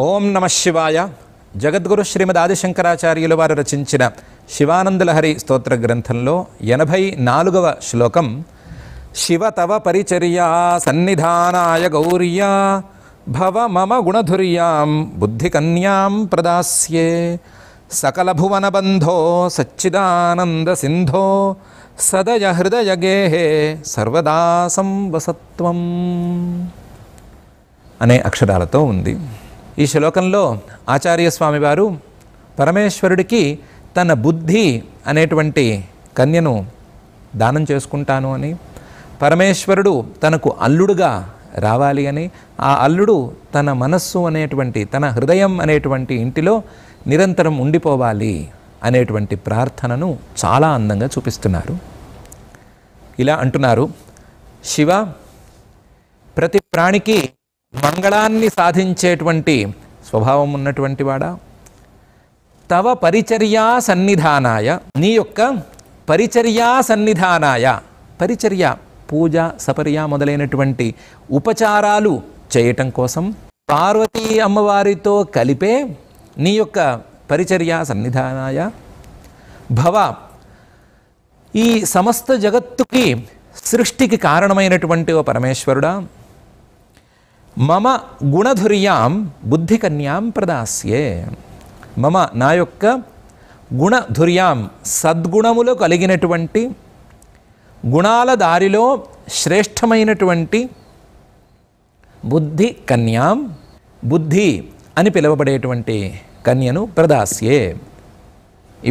ఓం నమ శివాయ. జగద్గురు శ్రీమద్ ఆదిశంకరాచార్యుల వారు రచించిన శివానందలహరి స్తోత్ర గ్రంథంలో 84వ శ్లోకం. శివ తవ పరిచర్యా సన్నిధానాయ గౌర్యా భవ మమ గుణధుర్యాం బుద్ధికన్యాం ప్రదాస్యే సకల భువన బంధో సచ్చిదానంద సింధో సదయ హృదయ గేహే సర్వదా సంవసత్వం అనే అక్షరాలతో ఉంది. ఈ శ్లోకంలో ఆచార్యస్వామి వారు పరమేశ్వరుడికి తన బుద్ధి అనేటువంటి కన్యను దానం చేసుకుంటాను అని, పరమేశ్వరుడు తనకు అల్లుడుగా రావాలి అని, ఆ అల్లుడు తన మనస్సు అనేటువంటి తన హృదయం అనేటువంటి ఇంటిలో నిరంతరం ఉండిపోవాలి అనేటువంటి ప్రార్థనను చాలా అందంగా చూపిస్తున్నారు. ఇలా అంటున్నారు, శివ ప్రతి ప్రాణికి మంగళాన్ని సాధించేటువంటి స్వభావం ఉన్నటువంటి వాడా, తవ పరిచర్యా సన్నిధానాయ, నీ యొక్క పరిచర్యా సన్నిధానాయ, పరిచర్య పూజ సపర్య మొదలైనటువంటి ఉపచారాలు చేయటం కోసం పార్వతీ అమ్మవారితో కలిపే నీ యొక్క పరిచర్యా సన్నిధానాయ భవ, ఈ సమస్త జగత్తుకి సృష్టికి కారణమైనటువంటి ఓ పరమేశ్వరుడా, మమ గుణధుర్యాం బుద్ధికన్యాం ప్రదాస్యే, మమ నా యొక్క గుణధుర్యాం సద్గుణములు కలిగినటువంటి గుణాల దారిలో శ్రేష్టమైనటువంటి బుద్ధి కన్యాం, బుద్ధి అని పిలువబడేటువంటి కన్యను ప్రదాస్యే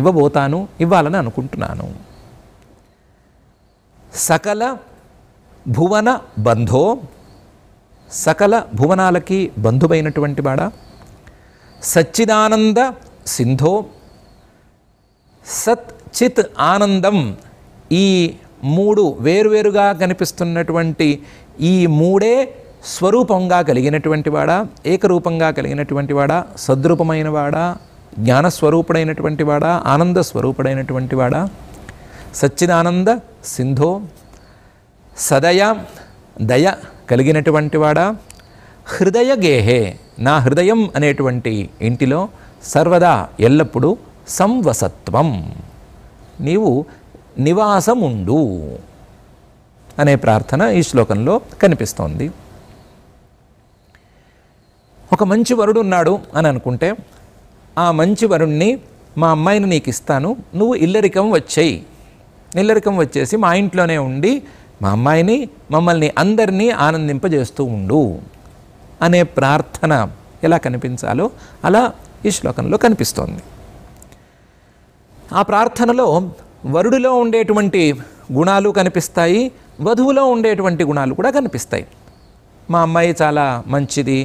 ఇవ్వబోతాను, ఇవ్వాలని అనుకుంటున్నాను. సకల భువన బంధో, సకల భువనాలకి బంధువైనటువంటి వాడా, సచ్చిదానంద సింధో, సత్ చిత్ ఆనందం, ఈ మూడు వేరువేరుగా కనిపిస్తున్నటువంటి ఈ మూడే స్వరూపంగా కలిగినటువంటి వాడా, ఏకరూపంగా కలిగినటువంటి వాడా, సద్రూపమైన వాడా, జ్ఞానస్వరూపుడైనటువంటి వాడా, ఆనంద స్వరూపుడైనటువంటి వాడా, సచ్చిదానంద సింధో, సదయ దయ కలిగినటువంటి వాడా, హృదయ గేహే నా హృదయం అనేటువంటి ఇంటిలో సర్వదా ఎల్లప్పుడూ సంవసత్వం నీవు నివాసముండు అనే ప్రార్థన ఈ శ్లోకంలో కనిపిస్తోంది. ఒక మంచి వరుడు ఉన్నాడు అని అనుకుంటే, ఆ మంచి వరుణ్ణి మా అమ్మాయిని నీకు ఇస్తాను, నువ్వు ఇల్లరికం వచ్చేయి, ఇల్లరికం వచ్చేసి మా ఇంట్లోనే ఉండి మా అమ్మాయిని మమ్మల్ని అందరినీ ఆనందింపజేస్తూ ఉండు అనే ప్రార్థన ఎలా కనిపించాలో అలా ఈ శ్లోకంలో కనిపిస్తోంది. ఆ ప్రార్థనలో వరుడిలో ఉండేటువంటి గుణాలు కనిపిస్తాయి, వధువులో ఉండేటువంటి గుణాలు కూడా కనిపిస్తాయి. మా అమ్మాయి చాలా మంచిది,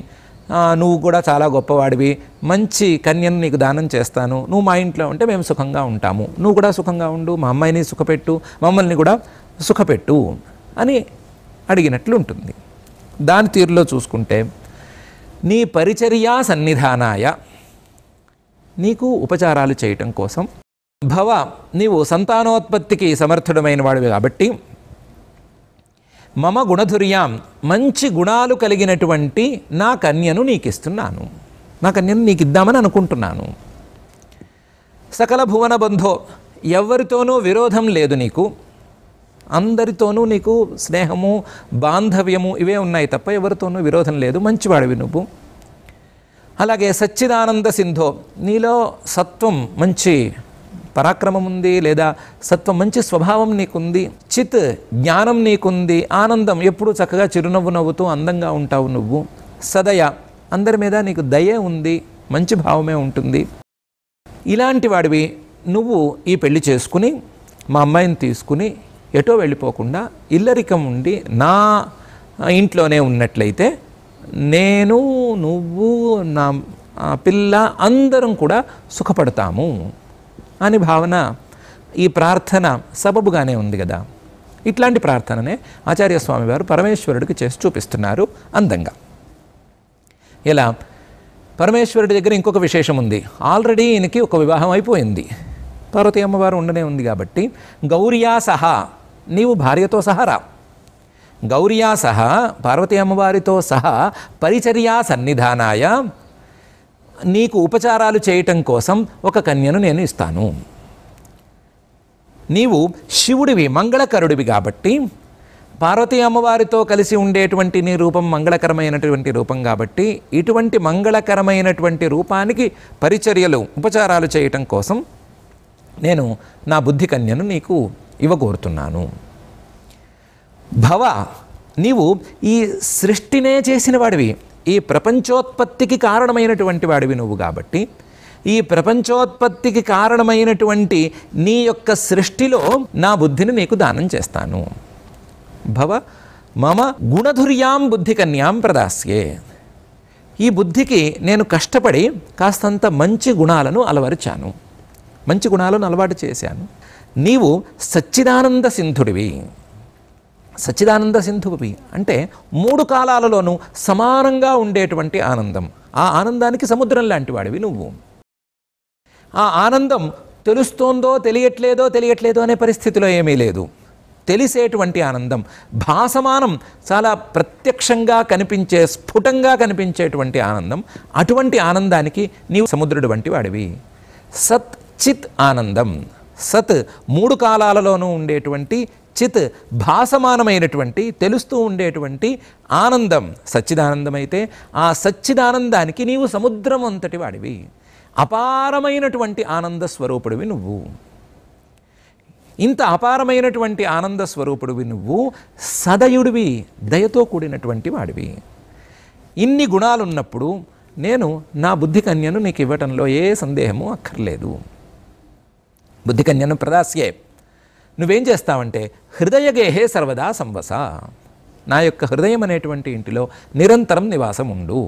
నువ్వు కూడా చాలా గొప్పవాడివి, మంచి కన్యను నీకు దానం చేస్తాను, నువ్వు మా ఇంట్లో ఉంటే మేము సుఖంగా ఉంటాము, నువ్వు కూడా సుఖంగా ఉండు, మా అమ్మాయిని సుఖపెట్టు, మమ్మల్ని కూడా సుఖపెట్టు అని అడిగినట్లు ఉంటుంది. దాని తీరులో చూసుకుంటే, నీ పరిచర్యా సన్నిధానాయ, నీకు ఉపచారాలు చేయటం కోసం, భవ నీవు సంతానోత్పత్తికి సమర్థుడమైన వాడివి కాబట్టి, మమ గుణధుర్యాం మంచి గుణాలు కలిగినటువంటి నా కన్యను నీకు ఇస్తున్నాను, నా కన్యను నీకు ఇద్దామని అనుకుంటున్నాను. సకల భువన బంధో, ఎవరితోనూ విరోధం లేదు నీకు, అందరితోనూ నీకు స్నేహము బాంధవ్యము ఇవే ఉన్నాయి తప్ప ఎవరితోనూ విరోధం లేదు, మంచివాడివి నువ్వు. అలాగే సచ్చిదానంద సింధో, నీలో సత్వం మంచి పరాక్రమం ఉంది, లేదా సత్వం మంచి స్వభావం నీకుంది, చిత్ జ్ఞానం నీకుంది, ఆనందం ఎప్పుడూ చక్కగా చిరునవ్వు నవ్వుతూ అందంగా ఉంటావు నువ్వు, సదయ అందరి మీద నీకు దయే ఉంది, మంచి భావమే ఉంటుంది. ఇలాంటి వాడివి నువ్వు ఈ పెళ్లి చేసుకుని మా అమ్మాయిని తీసుకుని ఎటో వెళ్ళిపోకుండా ఇల్లరికం ఉండి నా ఇంట్లోనే ఉన్నట్లయితే నేను, నువ్వు, నా పిల్ల అందరం కూడా సుఖపడతాము అని భావన ఈ ప్రార్థన సబబుగానే ఉంది కదా. ఇట్లాంటి ప్రార్థననే ఆచార్యస్వామి వారు పరమేశ్వరుడికి చేసి చూపిస్తున్నారు అందంగా. ఇలా పరమేశ్వరుడి దగ్గర ఇంకొక విశేషం ఉంది. ఆల్రెడీ ఈయనకి ఒక వివాహం అయిపోయింది, పార్వతీ అమ్మవారు ఉండనే ఉంది కాబట్టి, గౌర్యా సహా నీవు భార్యతో సహా రా, గౌర్యా సహా పార్వతీ అమ్మవారితో సహా పరిచర్యా సన్నిధానాయ నీకు ఉపచారాలు చేయటం కోసం ఒక కన్యను నేను ఇస్తాను. నీవు శివుడివి, మంగళకరుడివి కాబట్టి, పార్వతీ అమ్మవారితో కలిసి ఉండేటువంటి నీ రూపం మంగళకరమైనటువంటి రూపం కాబట్టి, ఇటువంటి మంగళకరమైనటువంటి రూపానికి పరిచర్యలు, ఉపచారాలు చేయటం కోసం నేను నా బుద్ధి కన్యను నీకు ఇవ్వగోరుతున్నాను. భవ, నీవు ఈ సృష్టినే చేసిన వాడివి, ఈ ప్రపంచోత్పత్తికి కారణమైనటువంటి వాడివి నువ్వు కాబట్టి, ఈ ప్రపంచోత్పత్తికి కారణమైనటువంటి నీ యొక్క సృష్టిలో నా బుద్ధిని నీకు దానం చేస్తాను. భవ మమ గుణధుర్యాం బుద్ధి కన్యాం ప్రదాస్యే. ఈ బుద్ధికి నేను కష్టపడి కాస్తంత మంచి గుణాలను అలవరిచాను, మంచి గుణాలను అలవాటు చేశాను. నీవు సచ్చిదానంద సింధుడివి. సచ్చిదానంద సింధువి అంటే 3 కాలాలలోనూ సమానంగా ఉండేటువంటి ఆనందం. ఆ ఆనందానికి సముద్రం లాంటి వాడివి నువ్వు. ఆ ఆనందం తెలుస్తోందో తెలియట్లేదో అనే పరిస్థితిలో ఏమీ లేదు. తెలిసేటువంటి ఆనందం, భాసమానం, చాలా ప్రత్యక్షంగా కనిపించే, స్ఫుటంగా కనిపించేటువంటి ఆనందం. అటువంటి ఆనందానికి నీవు సముద్రుడు వంటి వాడివి. సత్ చిత్ ఆనందం. సత్ 3 కాలాలలోనూ ఉండేటువంటి, చిత్ భాసమానమైనటువంటి, తెలుస్తూ ఉండేటువంటి ఆనందం సచ్చిదానందమైతే, ఆ సచ్చిదానందానికి నీవు సముద్రం అంతటి వాడివి. అపారమైనటువంటి ఆనంద స్వరూపుడివి నువ్వు. ఇంత అపారమైనటువంటి ఆనంద స్వరూపుడివి నువ్వు, సదయుడివి, దయతో కూడినటువంటి వాడివి. ఇన్ని గుణాలున్నప్పుడు నేను నా బుద్ధి కన్యను నీకు ఇవ్వటంలో ఏ సందేహము అక్కర్లేదు. బుద్ధి కన్యను ప్రదాస్యే. నువ్వేం చేస్తావంటే హృదయగేహే సర్వదా సంవస. నా యొక్క హృదయం అనేటువంటి ఇంటిలో నిరంతరం నివాసం ఉండు.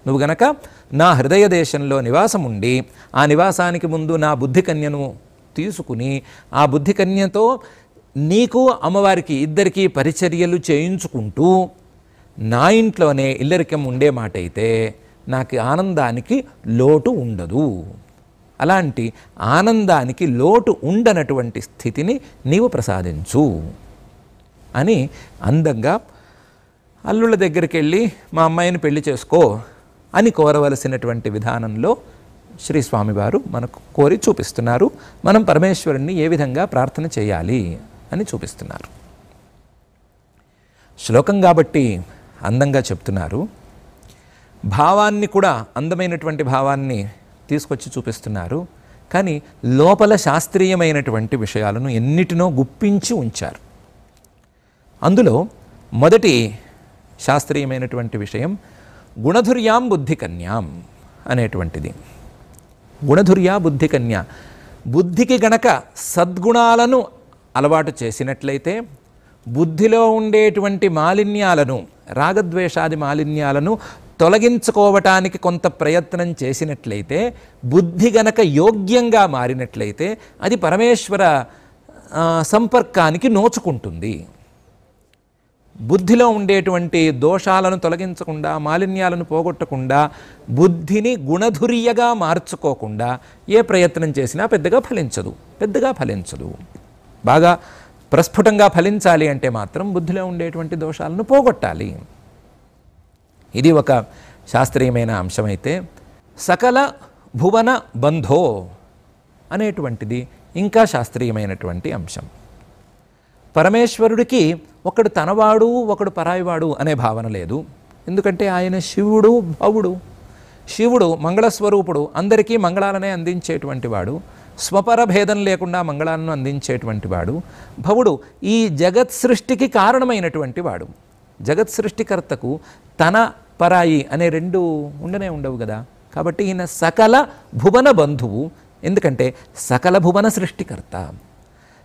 నువ్వు గనక నా హృదయ దేశంలో నివాసం ఉండి, ఆ నివాసానికి ముందు నా బుద్ధి కన్యను తీసుకుని, ఆ బుద్ధి కన్యతో నీకు అమ్మవారికి ఇద్దరికీ పరిచర్యలు చేయించుకుంటూ నా ఇంట్లోనే ఇల్లరికం ఉండే మాట అయితే నాకు ఆనందానికి లోటు ఉండదు. అలాంటి ఆనందానికి లోటు ఉండనటువంటి స్థితిని నీవు ప్రసాదించు అని అందంగా అల్లుళ్ళ దగ్గరికి వెళ్ళి మా అమ్మాయిని పెళ్లి చేసుకో అని కోరవలసినటువంటి విధానంలో శ్రీ స్వామివారు మనకు కోరి చూపిస్తున్నారు. మనం పరమేశ్వరుణ్ణి ఏ విధంగా ప్రార్థన చేయాలి అని చూపిస్తున్నారు. శ్లోకం కాబట్టి అందంగా చెప్తున్నారు. భావాన్ని కూడా, అందమైనటువంటి భావాన్ని తీసుకొచ్చి చూపిస్తున్నారు. కానీ లోపల శాస్త్రీయమైనటువంటి విషయాలను ఎన్నిటినో గుప్పించి ఉంచారు. అందులో మొదటి శాస్త్రీయమైనటువంటి విషయం గుణధుర్యాం బుద్ధి కన్యాం అనేటువంటిది. గుణధుర్యా బుద్ధి కన్య. బుద్ధికి గనక సద్గుణాలను అలవాటు చేసినట్లయితే, బుద్ధిలో ఉండేటువంటి మాలిన్యాలను, రాగద్వేషాది మాలిన్యాలను తొలగించుకోవటానికి కొంత ప్రయత్నం చేసినట్లయితే, బుద్ధి గనక యోగ్యంగా మారినట్లయితే అది పరమేశ్వర సంపర్కానికి నోచుకుంటుంది. బుద్ధిలో ఉండేటువంటి దోషాలను తొలగించకుండా, మాలిన్యాలను పోగొట్టకుండా, బుద్ధిని గుణధుర్యగా మార్చుకోకుండా ఏ ప్రయత్నం చేసినా పెద్దగా ఫలించదు. బాగా ప్రస్ఫుటంగా ఫలించాలి అంటే మాత్రం బుద్ధిలో ఉండేటువంటి దోషాలను పోగొట్టాలి. ఇది ఒక శాస్త్రీయమైన అంశమైతే, సకల భువన బంధో అనేటువంటిది ఇంకా శాస్త్రీయమైనటువంటి అంశం. పరమేశ్వరుడికి ఒకడు తనవాడు, ఒకడు పరాయివాడు అనే భావన లేదు. ఎందుకంటే ఆయన శివుడు, భవుడు. శివుడు మంగళస్వరూపుడు, అందరికీ మంగళాలనే అందించేటువంటి వాడు, స్వపర భేదం లేకుండా మంగళాలను అందించేటువంటి వాడు. భవుడు ఈ జగత్ సృష్టికి కారణమైనటువంటి వాడు. జగత్ సృష్టికర్తకు తన పరాయి అనే రెండు ఉండవు కదా. కాబట్టి ఈయన సకల భువన బంధువు. ఎందుకంటే సకల భువన సృష్టికర్త,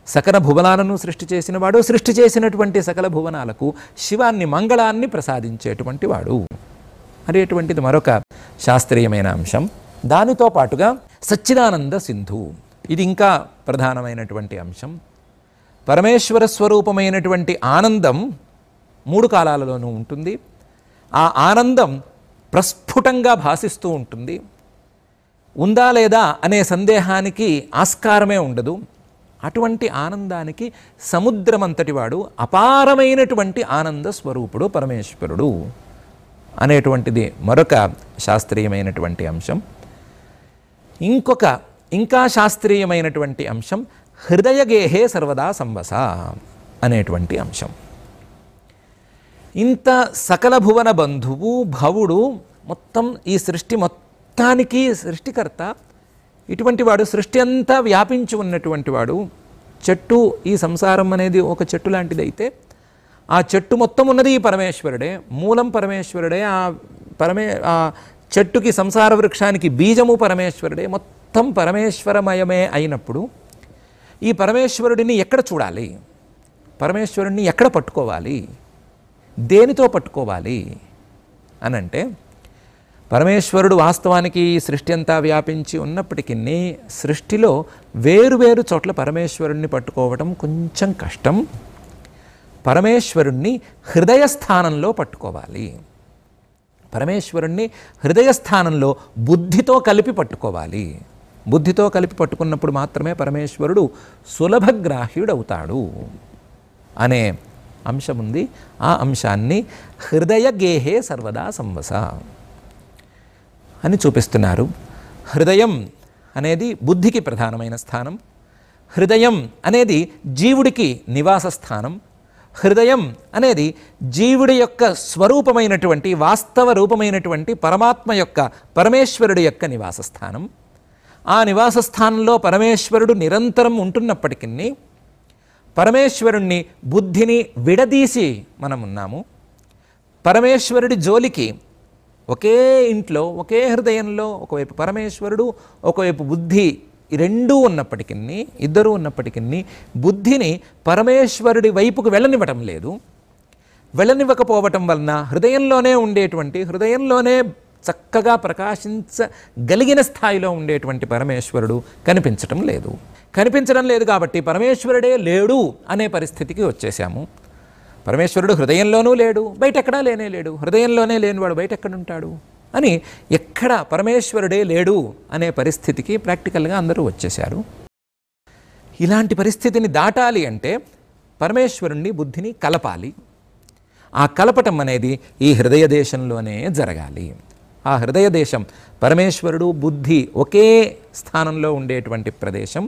సకల భువనాలను సృష్టి చేసిన వాడు, సృష్టి చేసినటువంటి సకల భువనాలకు శివాన్ని, మంగళాన్ని ప్రసాదించేటువంటి వాడు అనేటువంటిది మరొక శాస్త్రీయమైన అంశం. దానితో పాటుగా సచ్చిదానంద సింధు, ఇది ఇంకా ప్రధానమైనటువంటి అంశం. పరమేశ్వర స్వరూపమైనటువంటి ఆనందం 3 కాలాలలోనూ ఉంటుంది. ఆ ఆనందం ప్రస్ఫుటంగా భాసిస్తూ ఉంటుంది. ఉందా లేదా అనే సందేహానికి ఆస్కారమే ఉండదు. అటువంటి ఆనందానికి సముద్రమంతటి వాడు, అపారమైనటువంటి ఆనంద స్వరూపుడు పరమేశ్వరుడు అనేటువంటిది మరొక శాస్త్రీయమైనటువంటి అంశం. ఇంకా శాస్త్రీయమైనటువంటి అంశం హృదయగేహే సర్వదా సంవస అనేటువంటి అంశం. ఇంత సకల భువన బంధువు భవుడు, మొత్తం ఈ సృష్టి మొత్తానికి సృష్టికర్త, ఇటువంటి వాడు, సృష్టి అంతా వ్యాపించి ఉన్నటువంటి వాడు. చెట్టు, ఈ సంసారం అనేది ఒక చెట్టు లాంటిది అయితే ఆ చెట్టు మొత్తం ఉన్నది ఈ పరమేశ్వరుడే, మూలం పరమేశ్వరుడే, ఆ చెట్టుకి, సంసార వృక్షానికి బీజము పరమేశ్వరుడే, మొత్తం పరమేశ్వరమయమే అయినప్పుడు ఈ పరమేశ్వరుడిని ఎక్కడ చూడాలి, పరమేశ్వరుడిని ఎక్కడ పట్టుకోవాలి, దేనితో పట్టుకోవాలి అనంటే, పరమేశ్వరుడు వాస్తవానికి సృష్టి అంతా వ్యాపించి ఉన్నప్పటికీ సృష్టిలో వేరువేరు చోట్ల పరమేశ్వరుణ్ణి పట్టుకోవటం కొంచెం కష్టం. పరమేశ్వరుణ్ణి హృదయస్థానంలో పట్టుకోవాలి. పరమేశ్వరుణ్ణి హృదయస్థానంలో బుద్ధితో కలిపి పట్టుకోవాలి. బుద్ధితో కలిపి పట్టుకున్నప్పుడు మాత్రమే పరమేశ్వరుడు సులభగ్రాహ్యుడవుతాడు అనే అంశం ఉంది. ఆ అంశాన్ని హృదయ గేహే సర్వదా సంవస అని చూపిస్తున్నారు. హృదయం అనేది బుద్ధికి ప్రధానమైన స్థానం. హృదయం అనేది జీవుడికి నివాస స్థానం. హృదయం అనేది జీవుడి యొక్క స్వరూపమైనటువంటి, వాస్తవ రూపమైనటువంటి పరమాత్మ యొక్క, పరమేశ్వరుడి యొక్క నివాస స్థానం. ఆ నివాస స్థానంలో పరమేశ్వరుడు నిరంతరం ఉంటున్నప్పటికీ పరమేశ్వరుణ్ణి, బుద్ధిని విడదీసి మనం ఉన్నాము. పరమేశ్వరుడి జోలికి ఒకే ఇంట్లో, ఒకే హృదయంలో ఒకవైపు పరమేశ్వరుడు, ఒకవైపు బుద్ధి, ఈ రెండూ ఉన్నప్పటికీ, ఇద్దరూ ఉన్నప్పటికీ బుద్ధిని పరమేశ్వరుడి వైపుకు వెళ్ళనివ్వటం లేదు. వెళ్ళనివ్వకపోవటం వలన హృదయంలోనే ఉండేటువంటి, హృదయంలోనే చక్కగా ప్రకాశించగలిగిన స్థాయిలో ఉండేటువంటి పరమేశ్వరుడు కనిపించటం లేదు. కనిపించడం లేదు కాబట్టి పరమేశ్వరుడే లేడు అనే పరిస్థితికి వచ్చేసాము. పరమేశ్వరుడు హృదయంలోనూ లేడు, బయట ఎక్కడా లేనే లేడు. హృదయంలోనే లేనివాడు బయట ఎక్కడుంటాడు అని, ఎక్కడ పరమేశ్వరుడే లేడు అనే పరిస్థితికి ప్రాక్టికల్గా అందరూ వచ్చేశారు. ఇలాంటి పరిస్థితిని దాటాలి అంటే పరమేశ్వరుణ్ణి, బుద్ధిని కలపాలి. ఆ కలపటం అనేది ఈ హృదయ దేశంలోనే జరగాలి. ఆ హృదయ దేశం పరమేశ్వరుడు, బుద్ధి ఒకే స్థానంలో ఉండేటువంటి ప్రదేశం,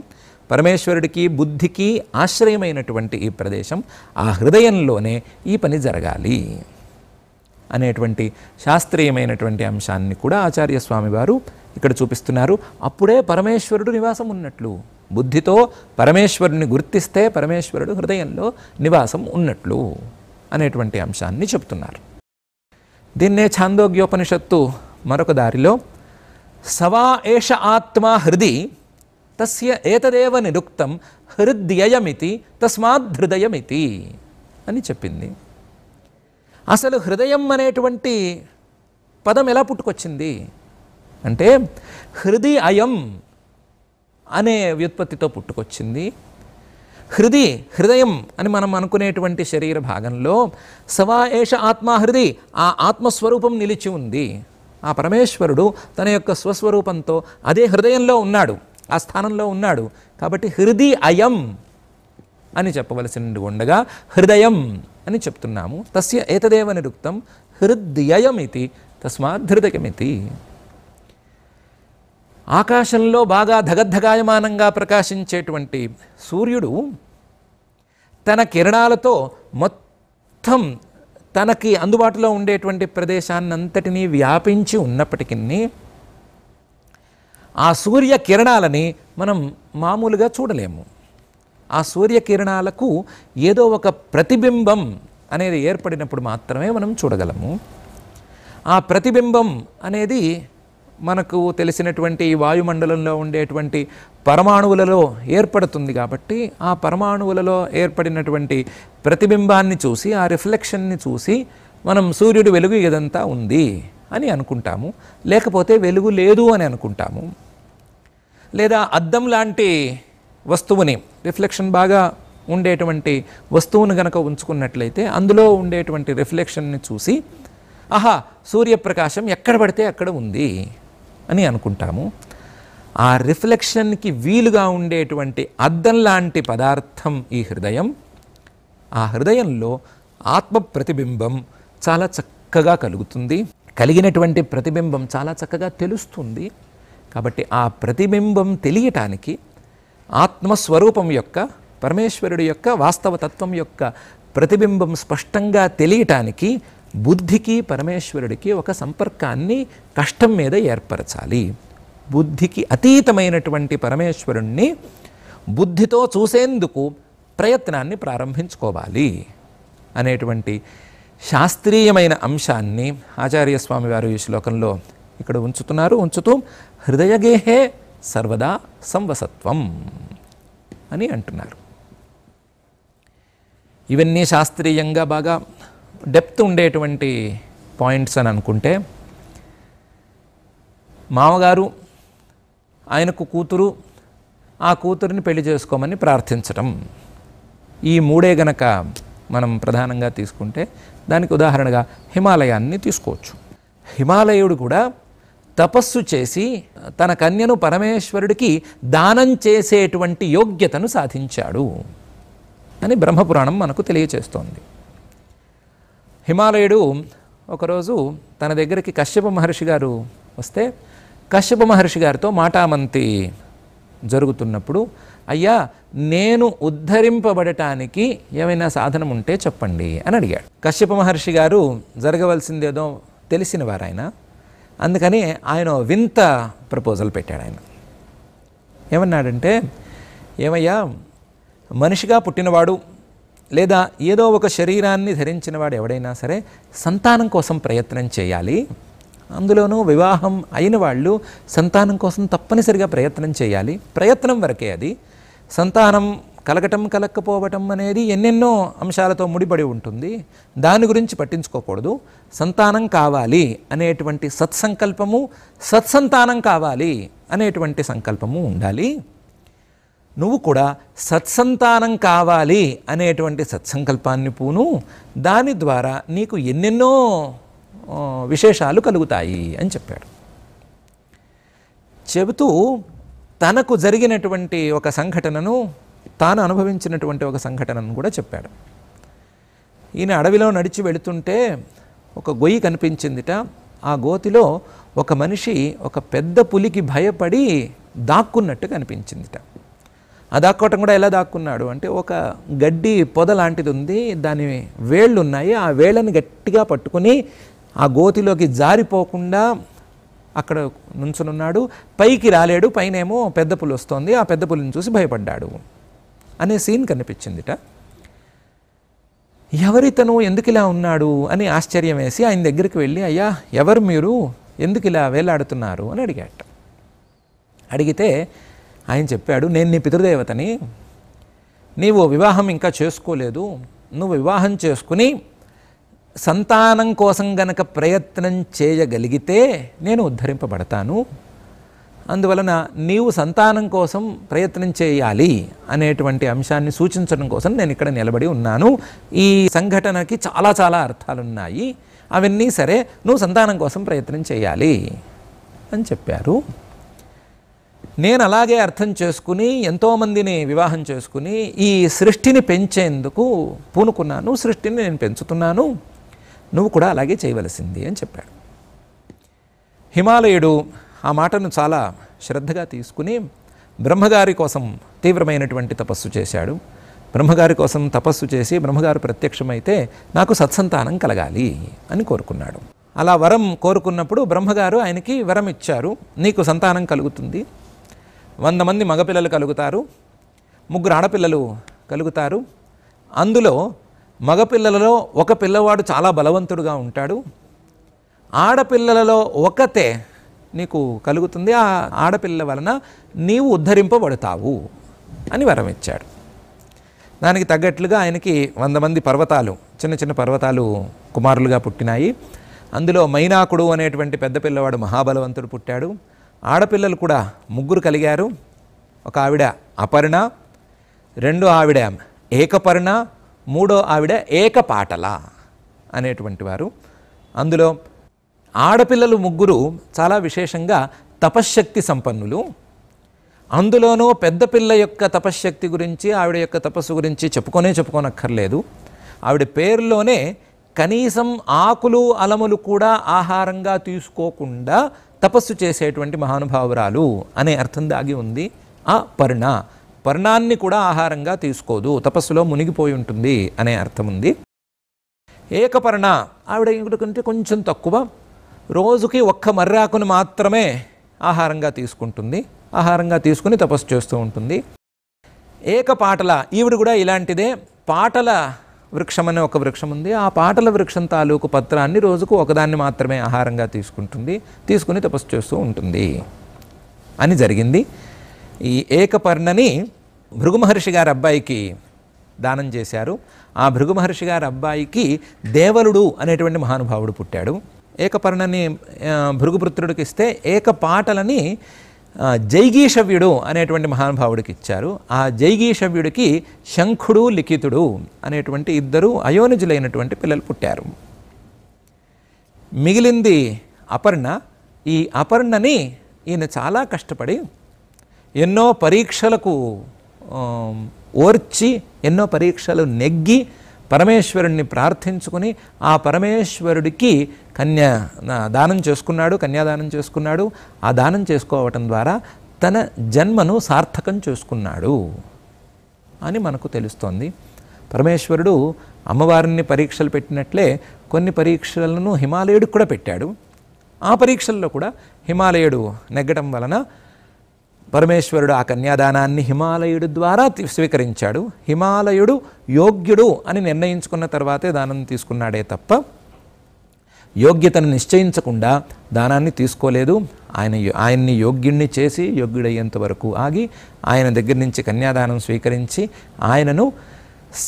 పరమేశ్వరుడికి బుద్ధికి ఆశ్రయమైనటువంటి ఈ ప్రదేశం, ఆ హృదయంలోనే ఈ పని జరగాలి అనేటువంటి శాస్త్రీయమైనటువంటి అంశాన్ని కూడా ఆచార్యస్వామి వారు ఇక్కడ చూపిస్తున్నారు. అప్పుడే పరమేశ్వరుడు నివాసం ఉన్నట్లు. బుద్ధితో పరమేశ్వరుని గుర్తిస్తే పరమేశ్వరుడు హృదయంలో నివాసం ఉన్నట్లు అనేటువంటి అంశాన్ని చెప్తున్నారు. దీన్నే ఛాందోగ్యోపనిషత్తు మరొక దారిలో సవా ఏష ఆత్మా హృది తస్య ఏతదేవ నిరుక్తం హృద్యయమితి తస్మాద్ధృదయమితి అని చెప్పింది. అసలు హృదయం అనేటువంటి పదం ఎలా పుట్టుకొచ్చింది అంటే, హృది అయం అనే వ్యుత్పత్తితో పుట్టుకొచ్చింది. హృదయం అని మనం అనుకునేటువంటి శరీర భాగంలో సవా ఏష ఆత్మా హృది, ఆ ఆత్మస్వరూపం నిలిచి ఉంది. ఆ పరమేశ్వరుడు తన యొక్క స్వస్వరూపంతో అదే హృదయంలో ఉన్నాడు, ఆ స్థానంలో ఉన్నాడు. కాబట్టి హృది అయం అని చెప్పవలసి ఉండగా హృదయం అని చెప్తున్నాము. తస్య ఏతదేవ నిరుక్తం హృద్యయమితి తస్మాద్ధృదయమితి. ఆకాశంలో బాగా ధగద్ధగాయమానంగా ప్రకాశించేటువంటి సూర్యుడు తన కిరణాలతో మొత్తం తనకి అందుబాటులో ఉండేటువంటి ప్రదేశాన్నంతటినీ వ్యాపించి ఉన్నప్పటికీ ఆ సూర్య కిరణాలని మనం మామూలుగా చూడలేము. ఆ సూర్యకిరణాలకు ఏదో ఒక ప్రతిబింబం అనేది ఏర్పడినప్పుడు మాత్రమే మనం చూడగలము. ఆ ప్రతిబింబం అనేది మనకు తెలిసినటువంటి వాయుమండలంలో ఉండేటువంటి పరమాణువులలో ఏర్పడుతుంది. కాబట్టి ఆ పరమాణువులలో ఏర్పడినటువంటి ప్రతిబింబాన్ని చూసి, ఆ రిఫ్లెక్షన్ని చూసి మనం సూర్యుడు వెలుగు ఇదంతా ఉంది అని అనుకుంటాము, లేకపోతే వెలుగు లేదు అని అనుకుంటాము. లేదా అద్దం లాంటి వస్తువుని, రిఫ్లెక్షన్ బాగా ఉండేటువంటి వస్తువును గనక ఉంచుకున్నట్లయితే అందులో ఉండేటువంటి రిఫ్లెక్షన్ని చూసి ఆహా సూర్యప్రకాశం ఎక్కడ పడితే అక్కడ ఉంది అని అనుకుంటాము. ఆ రిఫ్లెక్షన్కి వీలుగా ఉండేటువంటి అద్దం లాంటి పదార్థం ఈ హృదయం. ఆ హృదయంలో ఆత్మ ప్రతిబింబం చాలా చక్కగా చక్కగా కలుగుతుంది. కలిగినటువంటి ప్రతిబింబం చాలా చక్కగా తెలుస్తుంది. కాబట్టి ఆ ప్రతిబింబం తెలియటానికి ఆత్మస్వరూపం యొక్క, పరమేశ్వరుడి యొక్క వాస్తవతత్వం యొక్క ప్రతిబింబం స్పష్టంగా తెలియటానికి బుద్ధికి పరమేశ్వరుడికి ఒక సంపర్కాన్ని కష్టం మీద ఏర్పరచాలి. బుద్ధికి అతీతమైనటువంటి పరమేశ్వరుణ్ణి బుద్ధితో చూసేందుకు ప్రయత్నాన్ని ప్రారంభించుకోవాలి అనేటువంటి శాస్త్రీయమైన అంశాన్ని ఆచార్యస్వామి వారు ఈ శ్లోకంలో ఇక్కడ ఉంచుతూ హృదయగేహే సర్వదా సంవసత్వం అని అంటున్నారు. ఇవన్నీ శాస్త్రీయంగా బాగా డెప్త్ ఉండేటువంటి పాయింట్స్ అని అనుకుంటే, మామగారు ఆయనకు కూతురు, ఆ కూతురిని పెళ్లి చేసుకోమని ప్రార్థించటం, ఈ మూడే గనక మనం ప్రధానంగా తీసుకుంటే దానికి ఉదాహరణగా హిమాలయాన్ని తీసుకోవచ్చు. హిమాలయుడు కూడా తపస్సు చేసి తన కన్యను పరమేశ్వరుడికి దానం చేసేటువంటి యోగ్యతను సాధించాడు అని బ్రహ్మపురాణం మనకు తెలియచేస్తోంది. హిమాలయుడు ఒకరోజు తన దగ్గరికి కశ్యప మహర్షి గారు వస్తే, కశ్యప మహర్షి గారితో మాటామంతి జరుగుతున్నప్పుడు, అయ్యా నేను ఉద్ధరింపబడటానికి ఏమైనా సాధనం ఉంటే చెప్పండి అని అడిగాడు. కశ్యప మహర్షి గారు జరగవలసిందేదో తెలిసిన వారు ఆయన, అందుకని ఆయన వింత ప్రపోజల్ పెట్టాడు. ఆయన ఏమన్నాడంటే, ఏమయ్యా, మనిషిగా పుట్టినవాడు లేదా ఏదో ఒక శరీరాన్ని ధరించిన వాడు ఎవడైనా సరే సంతానం కోసం ప్రయత్నం చేయాలి. అందులోనూ వివాహం అయిన వాళ్ళు సంతానం కోసం తప్పనిసరిగా ప్రయత్నం చేయాలి. ప్రయత్నం వరకే అది. సంతానం కలగటం కలగకపోవటం అనేది ఎన్నెన్నో అంశాలతో ముడిపడి ఉంటుంది. దాని గురించి పట్టించుకోకూడదు. సంతానం కావాలి అనేటువంటి సత్సంకల్పము, సత్సంతానం కావాలి అనేటువంటి సంకల్పము ఉండాలి. నువ్వు కూడా సత్సంతానం కావాలి అనేటువంటి సత్సంకల్పాన్ని పూను. దాని ద్వారా నీకు ఎన్నెన్నో విశేషాలు కలుగుతాయి అని చెప్పాడు. చెబుతూ తనకు జరిగినటువంటి ఒక సంఘటనను, తాను అనుభవించినటువంటి ఒక సంఘటనను కూడా చెప్పాడు. ఈయన అడవిలో నడిచి వెళుతుంటే ఒక గొయ్యి కనిపించిందిట. ఆ గోతిలో ఒక మనిషి ఒక పెద్ద పులికి భయపడి దాక్కున్నట్టు కనిపించిందిట. ఆ దాక్కోవటం కూడా ఎలా దాక్కున్నాడు అంటే, ఒక గడ్డి పొద లాంటిది ఉంది, దాని వేళ్ళు ఉన్నాయి. ఆ వేళ్ళని గట్టిగా పట్టుకుని ఆ గోతిలోకి జారిపోకుండా అక్కడ నుంచునున్నాడు. పైకి రాలేడు. పైనేమో పెద్ద పులి వస్తోంది. ఆ పెద్ద పులిని చూసి భయపడ్డాడు అనే సీన్ కనిపించిందిట. ఎవరితను, ఎందుకు ఇలా ఉన్నాడు అని ఆశ్చర్యం వేసి ఆయన దగ్గరికి వెళ్ళి, అయ్యా ఎవరు మీరు, ఎందుకు ఇలా వేలాడుతున్నారు అని అడిగాట. అడిగితే ఆయన చెప్పాడు, నేను నీ పితృదేవతని, నీవు వివాహం ఇంకా చేసుకోలేదు, నువ్వు వివాహం చేసుకుని సంతానం కోసం గనక ప్రయత్నం చేయగలిగితే నేను ఉద్ధరింపబడతాను. అందువలన నీవు సంతానం కోసం ప్రయత్నం చేయాలి అనేటువంటి అంశాన్ని సూచించడం కోసం నేను ఇక్కడ నిలబడి ఉన్నాను. ఈ సంఘటనకి చాలా చాలా అర్థాలున్నాయి. అవన్నీ సరే, నువ్వు సంతానం కోసం ప్రయత్నం చేయాలి అని చెప్పారు. నేను అలాగే అర్థం చేసుకుని ఎంతోమందిని వివాహం చేసుకుని ఈ సృష్టిని పెంచేందుకు పూనుకున్నాను. సృష్టిని నేను పెంచుతున్నాను, నువ్వు కూడా అలాగే చేయవలసింది అని చెప్పాడు. హిమాలయుడు ఆ మాటను చాలా శ్రద్ధగా తీసుకుని బ్రహ్మగారి కోసం తీవ్రమైనటువంటి తపస్సు చేశాడు. బ్రహ్మగారి కోసం తపస్సు చేసి బ్రహ్మగారు ప్రత్యక్షమైతే నాకు సత్సంతానం కలగాలి అని కోరుకున్నాడు. అలా వరం కోరుకున్నప్పుడు బ్రహ్మగారు ఆయనకి వరం ఇచ్చారు, నీకు సంతానం కలుగుతుంది. 100 మంది మగపిల్లలు కలుగుతారు, 3 ఆడపిల్లలు కలుగుతారు. అందులో మగపిల్లలలో ఒక పిల్లవాడు చాలా బలవంతుడుగా ఉంటాడు, ఆడపిల్లలలో ఒకతే నీకు కలుగుతుంది. ఆ ఆడపిల్ల వలన నీవు ఉద్ధరింపబడతావు అని వరం ఇచ్చాడు. దానికి తగ్గట్లుగా ఆయనకి 100 మంది పర్వతాలు, చిన్న చిన్న పర్వతాలు కుమారులుగా పుట్టినాయి. అందులో మైనాకుడు అనేటువంటి పెద్ద పిల్లవాడు మహాబలవంతుడు పుట్టాడు. ఆడపిల్లలు కూడా 3 కలిగారు. ఒక ఆవిడ అపర్ణ, 2 ఆవిడ ఏకపర్ణ, 3 ఆవిడ ఏకపాటల అనేటువంటి వారు. అందులో ఆడపిల్లలు 3 చాలా విశేషంగా తపశ్శక్తి సంపన్నులు. అందులోనూ పెద్ద పిల్ల యొక్క తపశ్శక్తి గురించి, ఆవిడ యొక్క తపస్సు గురించి చెప్పుకోనక్కర్లేదు. ఆవిడ పేరులోనే కనీసం ఆకులు అలములు కూడా ఆహారంగా తీసుకోకుండా తపస్సు చేసేటువంటి మహానుభావురాలు అనే అర్థం దాగి ఉంది. ఆ పర్ణాన్ని కూడా ఆహారంగా తీసుకోదు, తపస్సులో మునిగిపోయి ఉంటుంది అనే అర్థం ఉంది. ఏకపర్ణ ఆవిడ ఇంకొకటి కొంచెం తక్కువ, రోజుకి ఒక్క మర్రాకును మాత్రమే ఆహారంగా తీసుకుంటుంది, ఆహారంగా తీసుకుని తపస్సు చేస్తూ ఉంటుంది. ఏకపాటల ఈవిడ కూడా ఇలాంటిదే. పాటల వృక్షం అనే ఒక వృక్షం ఉంది, ఆ పాటల వృక్షం తాలూకు పత్రాన్ని రోజుకు ఒకదాన్ని మాత్రమే ఆహారంగా తీసుకుంటుంది, తీసుకుని తపస్సు చేస్తూ ఉంటుంది అని జరిగింది. ఈ ఏకపర్ణని భృగు మహర్షి గారి అబ్బాయికి దానం చేశారు. ఆ భృగు మహర్షి గారి అబ్బాయికి దేవలుడు అనేటువంటి మహానుభావుడు పుట్టాడు. ఏకపర్ణని భృగుపుత్రుడికి ఇస్తే ఏకపాటలని జైగీషవ్యుడు అనేటువంటి మహానుభావుడికి ఇచ్చారు. ఆ జైగీషవ్యుడికి శంఖుడు లిఖితుడు అనేటువంటి ఇద్దరు అయోనిజులైనటువంటి పిల్లలు పుట్టారు. మిగిలింది అపర్ణ. ఈ అపర్ణని ఈయన చాలా కష్టపడి ఎన్నో పరీక్షలకు ఓర్చి ఎన్నో పరీక్షలు నెగ్గి పరమేశ్వరుణ్ణి ప్రార్థించుకుని ఆ పరమేశ్వరుడికి కన్యాదానం చేసుకున్నాడు. ఆ దానం చేసుకోవటం ద్వారా తన జన్మను సార్థకం చేసుకున్నాడు అని మనకు తెలుస్తోంది. పరమేశ్వరుడు అమ్మవారిని పరీక్షలు పెట్టినట్లే కొన్ని పరీక్షలను హిమాలయుడికి కూడా పెట్టాడు. ఆ పరీక్షల్లో కూడా హిమాలయుడు నెగ్గడం వలన పరమేశ్వరుడు ఆ కన్యాదానాన్ని హిమాలయుడు ద్వారా స్వీకరించాడు. హిమాలయుడు యోగ్యుడు అని నిర్ణయించుకున్న తర్వాతే దానం తీసుకున్నాడే తప్ప యోగ్యతను నిశ్చయించకుండా దానాన్ని తీసుకోలేదు. ఆయన్ని యోగ్యుణ్ణి చేసి యోగ్యుడయ్యేంత వరకు ఆగి ఆయన దగ్గర నుంచి కన్యాదానం స్వీకరించి ఆయనను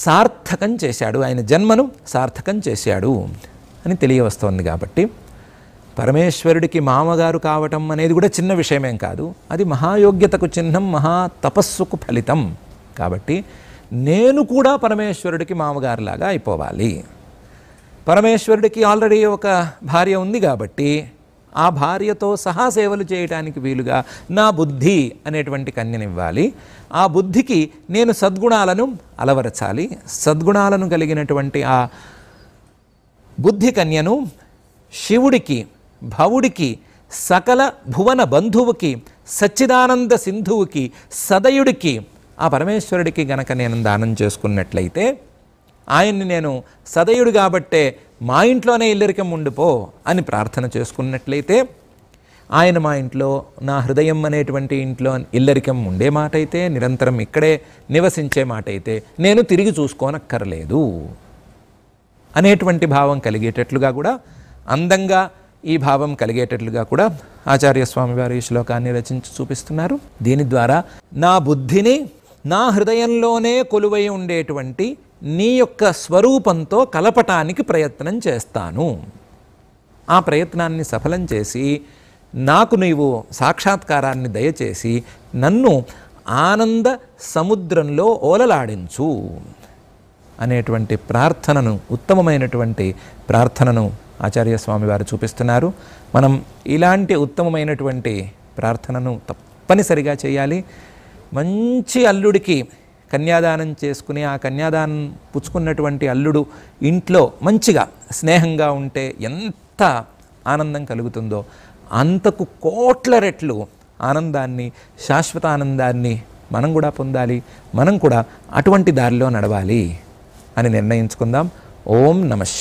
సార్థకం చేశాడు, ఆయన జన్మను సార్థకం చేశాడు అని తెలియవస్తోంది. కాబట్టి పరమేశ్వరుడికి మామగారు కావటం అనేది కూడా చిన్న విషయమేం కాదు, అది మహాయోగ్యతకు చిహ్నం, మహా తపస్సుకు ఫలితం. కాబట్టి నేను కూడా పరమేశ్వరుడికి మామగారులాగా అయిపోవాలి. పరమేశ్వరుడికి ఆల్రెడీ ఒక భార్య ఉంది కాబట్టి ఆ భార్యతో సహా సేవలు చేయడానికి వీలుగా నా బుద్ధి అనేటువంటి కన్యనివ్వాలి. ఆ బుద్ధికి నేను సద్గుణాలను అలవరచాలి. సద్గుణాలను కలిగినటువంటి ఆ బుద్ధి కన్యను శివుడికి, భవుడికి, సకల భువన బంధువుకి, సచ్చిదానంద సింధువుకి, సదయుడికి, ఆ పరమేశ్వరుడికి గనక నేను దానం చేసుకున్నట్లయితే, ఆయన్ని నేను సదయుడు కాబట్టే మా ఇంట్లోనే ఇల్లరికం ఉండిపో అని ప్రార్థన చేసుకున్నట్లయితే, ఆయన మా ఇంట్లో, నా హృదయం అనేటువంటి ఇంట్లో ఇల్లరికం ఉండే మాట అయితే, నిరంతరం ఇక్కడే నివసించే మాట అయితే, నేను తిరిగి చూసుకోనక్కర్లేదు అనేటువంటి భావం కలిగేటట్లుగా కూడా, అందంగా ఈ భావం కలిగేటట్లుగా కూడా ఆచార్యస్వామి వారు ఈ శ్లోకాన్ని రచించి చూపిస్తున్నారు. దీని ద్వారా నా బుద్ధిని నా హృదయంలోనే కొలువై ఉండేటువంటి నీ యొక్క స్వరూపంతో కలపటానికి ప్రయత్నం చేస్తాను. ఆ ప్రయత్నాన్ని సఫలం చేసి నాకు నీవు సాక్షాత్కారాన్ని దయచేసి నన్ను ఆనంద సముద్రంలో ఓలలాడించు అనేటువంటి ప్రార్థనను, ఉత్తమమైనటువంటి ప్రార్థనను ఆచార్యస్వామి వారు చూపిస్తున్నారు. మనం ఇలాంటి ఉత్తమమైనటువంటి ప్రార్థనను తప్పనిసరిగా చేయాలి. మంచి అల్లుడికి కన్యాదానం చేసుకుని ఆ కన్యాదానం పుచ్చుకున్నటువంటి అల్లుడు ఇంట్లో మంచిగా స్నేహంగా ఉంటే ఎంత ఆనందం కలుగుతుందో అంతకు కోట్ల రెట్లు ఆనందాన్ని, శాశ్వత ఆనందాన్ని మనం కూడా పొందాలి. మనం కూడా అటువంటి దారిలో నడవాలి అని నిర్ణయించుకుందాం. ఓం నమః.